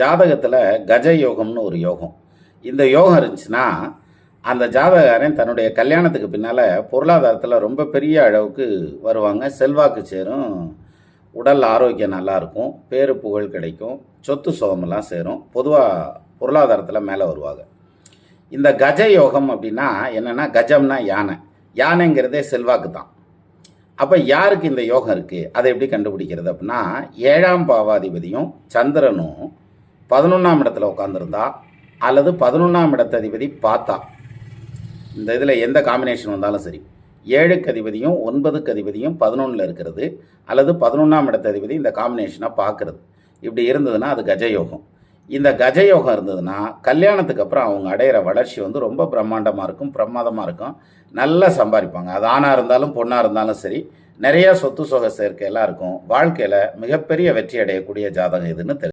ஜாதகத்தில் கஜ யோகம்னு ஒரு யோகம். இந்த யோகம் இருந்துச்சுன்னா அந்த ஜாதகாரன் தன்னுடைய கல்யாணத்துக்கு பின்னால் பொருளாதாரத்தில் ரொம்ப பெரிய அளவுக்கு வருவாங்க. செல்வாக்கு சேரும், உடல் ஆரோக்கியம் நல்லாயிருக்கும், பேரு புகழ் கிடைக்கும், சொத்து சுகமெல்லாம் சேரும், பொதுவாக பொருளாதாரத்தில் மேலே வருவாங்க. இந்த கஜ யோகம் அப்படின்னா என்னென்னா, கஜம்னா யானை, யானைங்கிறதே செல்வாக்கு தான். அப்போ யாருக்கு இந்த யோகம் இருக்குது, அதை எப்படி கண்டுபிடிக்கிறது அப்படின்னா, 7ஆம் பாவாதிபதியும் சந்திரனும் 11ஆம் இடத்துல உட்காந்துருந்தா அல்லது 11ஆம் இடத்ததிபதி பார்த்தா, இந்த இதில் எந்த காம்பினேஷன் வந்தாலும் சரி, 7க்கு அதிபதியும் 9க்கு அதிபதியும் 11ல் இருக்கிறது அல்லது 11ஆம் இடத்ததிபதி இந்த காம்பினேஷனை பார்க்குறது, இப்படி இருந்ததுன்னா அது கஜயோகம். இந்த கஜயோகம் இருந்ததுன்னா கல்யாணத்துக்கு அப்புறம் அவங்க அடையிற வளர்ச்சி வந்து ரொம்ப பிரம்மாண்டமாக இருக்கும், பிரமாதமாக இருக்கும், நல்லா சம்பாதிப்பாங்க. அது ஆணாக இருந்தாலும் பொண்ணாக இருந்தாலும் சரி, நிறையா சொத்து சுக சேர்க்கையெல்லாம் இருக்கும். வாழ்க்கையில் மிகப்பெரிய வெற்றி அடையக்கூடிய ஜாதகம் இதுன்னு தெரியும்.